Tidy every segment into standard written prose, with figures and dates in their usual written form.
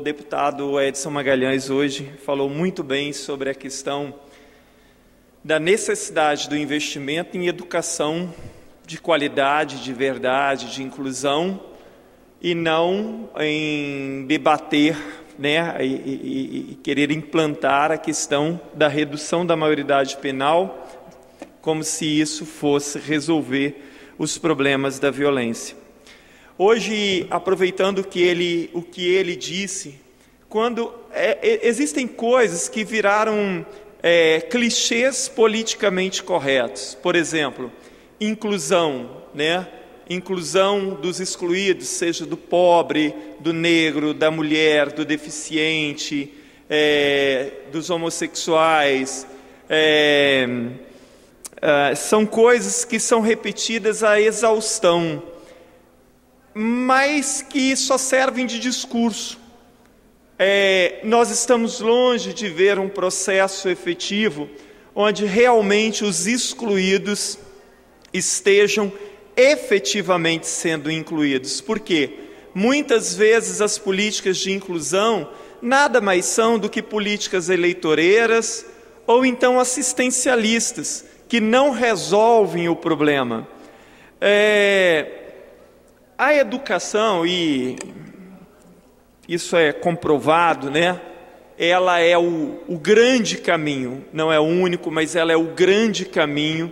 deputado Edson Magalhães hoje falou muito bem sobre a questão da necessidade do investimento em educação de qualidade, de verdade, de inclusão, e não em debater, né, e querer implantar a questão da redução da maioridade penal, como se isso fosse resolver os problemas da violência. Hoje, aproveitando o que ele disse, quando existem coisas que viraram clichês politicamente corretos, por exemplo, inclusão, né? Inclusão dos excluídos, seja do pobre, do negro, da mulher, do deficiente, dos homossexuais, são coisas que são repetidas à exaustão, mas que só servem de discurso. Nós estamos longe de ver um processo efetivo onde realmente os excluídos estejam efetivamente sendo incluídos. Por quê? Muitas vezes as políticas de inclusão nada mais são do que políticas eleitoreiras ou então assistencialistas, que não resolvem o problema. A educação, e isso é comprovado, né? Ela é o grande caminho, não é o único, mas ela é o grande caminho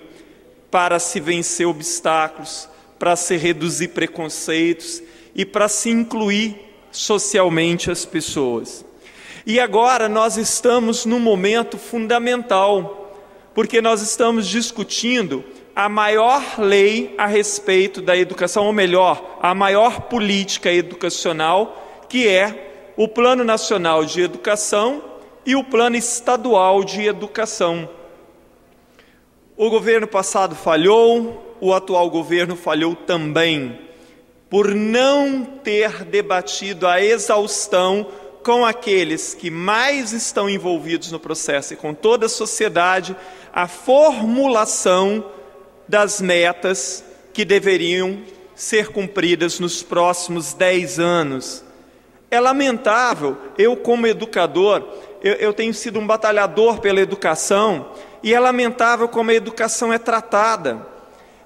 para se vencer obstáculos, para se reduzir preconceitos e para se incluir socialmente as pessoas. E agora nós estamos num momento fundamental, porque nós estamos discutindo a maior lei a respeito da educação, ou melhor, a maior política educacional, que é o Plano Nacional de Educação e o Plano Estadual de Educação. O governo passado falhou, o atual governo falhou também, por não ter debatido a exaustão com aqueles que mais estão envolvidos no processo e com toda a sociedade, a formulação das metas que deveriam ser cumpridas nos próximos 10 anos. É lamentável, eu como educador, eu tenho sido um batalhador pela educação, e é lamentável como a educação é tratada.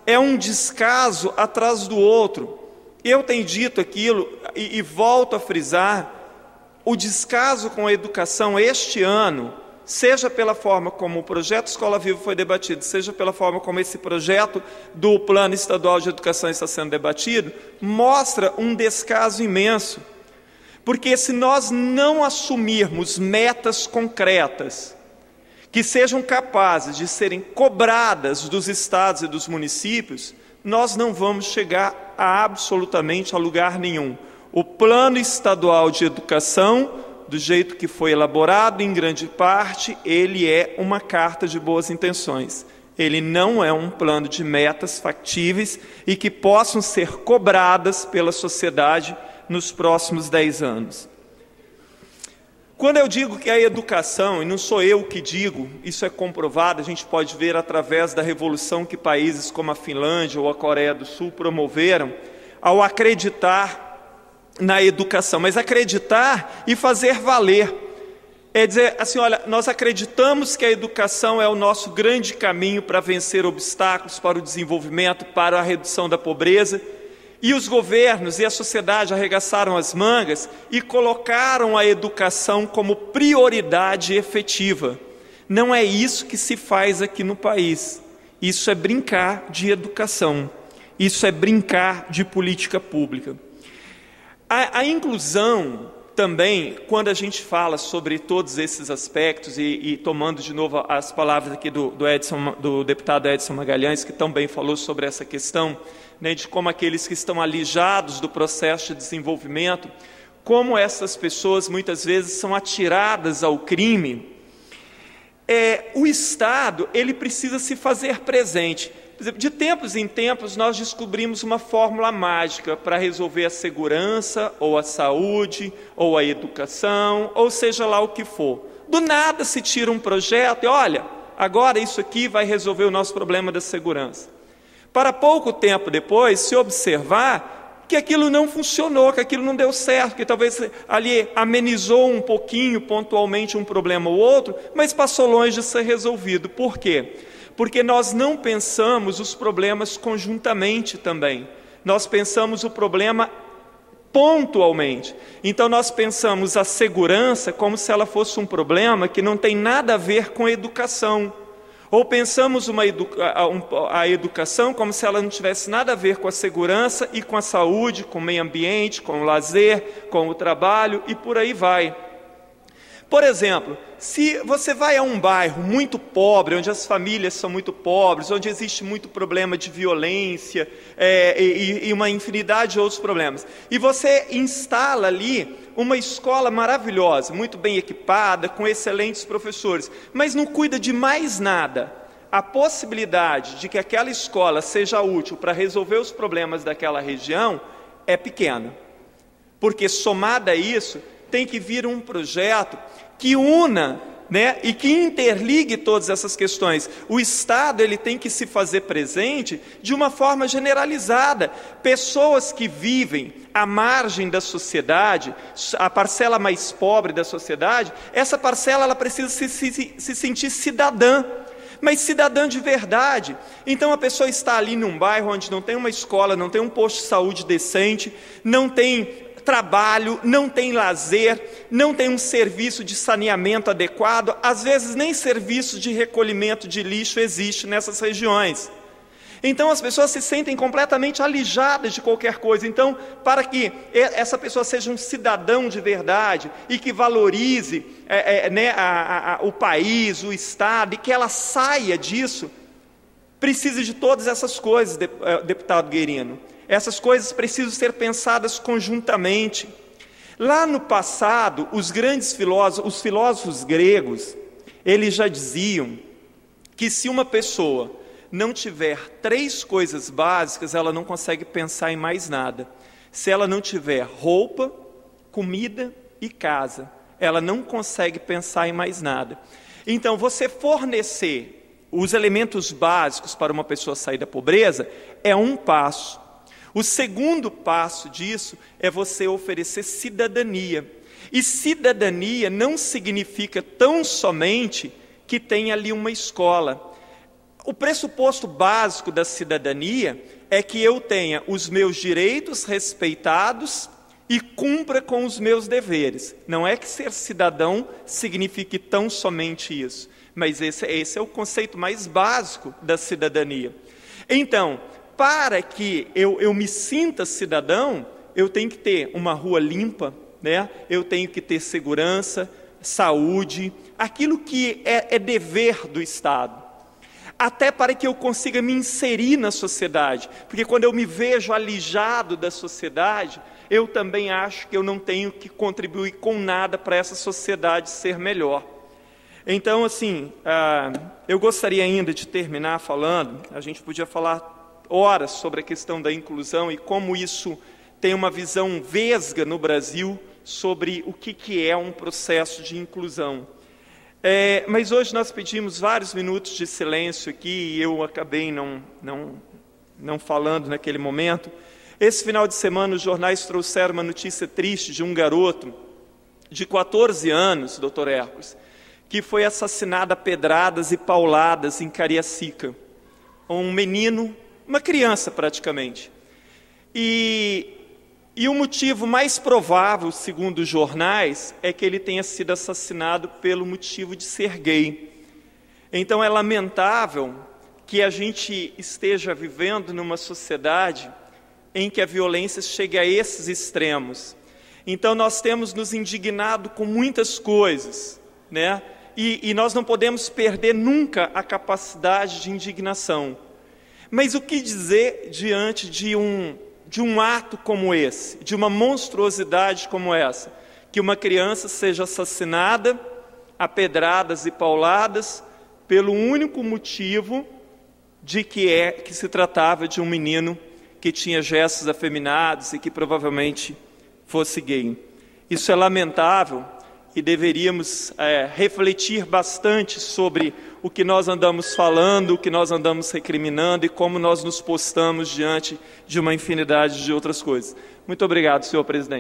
É um descaso atrás do outro. Eu tenho dito aquilo e volto a frisar, o descaso com a educação este ano, seja pela forma como o projeto Escola Viva foi debatido, seja pela forma como esse projeto do Plano Estadual de Educação está sendo debatido, mostra um descaso imenso. Porque se nós não assumirmos metas concretas, que sejam capazes de serem cobradas dos estados e dos municípios, nós não vamos chegar absolutamente a lugar nenhum. O Plano Estadual de Educação, do jeito que foi elaborado, em grande parte, ele é uma carta de boas intenções. Ele não é um plano de metas factíveis e que possam ser cobradas pela sociedade nos próximos 10 anos. Quando eu digo que a educação, e não sou eu que digo, isso é comprovado, a gente pode ver através da revolução que países como a Finlândia ou a Coreia do Sul promoveram, ao acreditar na educação, mas acreditar e fazer valer. É dizer assim, olha, nós acreditamos que a educação é o nosso grande caminho para vencer obstáculos, para o desenvolvimento, para a redução da pobreza, e os governos e a sociedade arregaçaram as mangas e colocaram a educação como prioridade efetiva. Não é isso que se faz aqui no país. Isso é brincar de educação. Isso é brincar de política pública. A inclusão também, quando a gente fala sobre todos esses aspectos, e tomando de novo as palavras aqui do deputado Edson Magalhães, que também falou sobre essa questão, né, de como aqueles que estão alijados do processo de desenvolvimento, como essas pessoas muitas vezes são atiradas ao crime. O Estado, ele precisa se fazer presente. Por exemplo, de tempos em tempos nós descobrimos uma fórmula mágica para resolver a segurança, ou a saúde, ou a educação, ou seja lá o que for. Do nada se tira um projeto e olha, agora isso aqui vai resolver o nosso problema da segurança. Para pouco tempo depois, se observar, que aquilo não funcionou, que aquilo não deu certo, que talvez ali amenizou um pouquinho, pontualmente, um problema ou outro, mas passou longe de ser resolvido. Por quê? Porque nós não pensamos os problemas conjuntamente também. Nós pensamos o problema pontualmente. Então nós pensamos a segurança como se ela fosse um problema que não tem nada a ver com a educação. Ou pensamos a educação como se ela não tivesse nada a ver com a segurança e com a saúde, com o meio ambiente, com o lazer, com o trabalho e por aí vai. Por exemplo, se você vai a um bairro muito pobre, onde as famílias são muito pobres, onde existe muito problema de violência e uma infinidade de outros problemas, e você instala ali uma escola maravilhosa, muito bem equipada, com excelentes professores, mas não cuida de mais nada, a possibilidade de que aquela escola seja útil para resolver os problemas daquela região é pequena. Porque somada a isso, tem que vir um projeto que una, né, e que interligue todas essas questões. O Estado ele tem que se fazer presente de uma forma generalizada. Pessoas que vivem à margem da sociedade, a parcela mais pobre da sociedade, essa parcela ela precisa se sentir cidadã, mas cidadã de verdade. Então a pessoa está ali num bairro onde não tem uma escola, não tem um posto de saúde decente, não tem trabalho, não tem lazer, não tem um serviço de saneamento adequado, às vezes nem serviço de recolhimento de lixo existe nessas regiões. Então as pessoas se sentem completamente alijadas de qualquer coisa. Então, para que essa pessoa seja um cidadão de verdade e que valorize o país, o Estado, e que ela saia disso, precisa de todas essas coisas, deputado Guerino. Essas coisas precisam ser pensadas conjuntamente. Lá no passado, os grandes filósofos, os filósofos gregos, eles já diziam que se uma pessoa não tiver 3 coisas básicas, ela não consegue pensar em mais nada. Se ela não tiver roupa, comida e casa, ela não consegue pensar em mais nada. Então, você fornecer os elementos básicos para uma pessoa sair da pobreza é um passo. O segundo passo disso é você oferecer cidadania. E cidadania não significa tão somente que tenha ali uma escola. O pressuposto básico da cidadania é que eu tenha os meus direitos respeitados e cumpra com os meus deveres. Não é que ser cidadão signifique tão somente isso, mas esse é o conceito mais básico da cidadania. Então, para que eu me sinta cidadão, eu tenho que ter uma rua limpa, né? Eu tenho que ter segurança, saúde, aquilo que é dever do Estado. Até para que eu consiga me inserir na sociedade, porque quando eu me vejo alijado da sociedade, eu também acho que eu não tenho que contribuir com nada para essa sociedade ser melhor. Então, assim, eu gostaria ainda de terminar falando, a gente podia falar horas sobre a questão da inclusão e como isso tem uma visão vesga no Brasil sobre o que é um processo de inclusão. Mas hoje nós pedimos vários minutos de silêncio aqui e eu acabei não falando naquele momento. Esse final de semana os jornais trouxeram uma notícia triste de um garoto de 14 anos, doutor Hércules, que foi assassinado a pedradas e pauladas em Cariacica. Um menino, uma criança praticamente. E o motivo mais provável, segundo os jornais, é que ele tenha sido assassinado pelo motivo de ser gay. Então é lamentável que a gente esteja vivendo numa sociedade em que a violência chegue a esses extremos. Então nós temos nos indignado com muitas coisas, né? E nós não podemos perder nunca a capacidade de indignação. Mas o que dizer diante de um ato como esse, de uma monstruosidade como essa, que uma criança seja assassinada a pedradas e pauladas pelo único motivo de que se tratava de um menino que tinha gestos afeminados e que provavelmente fosse gay. Isso é lamentável e deveríamos refletir bastante sobre o que nós andamos falando, o que nós andamos recriminando e como nós nos postamos diante de uma infinidade de outras coisas. Muito obrigado, senhor presidente.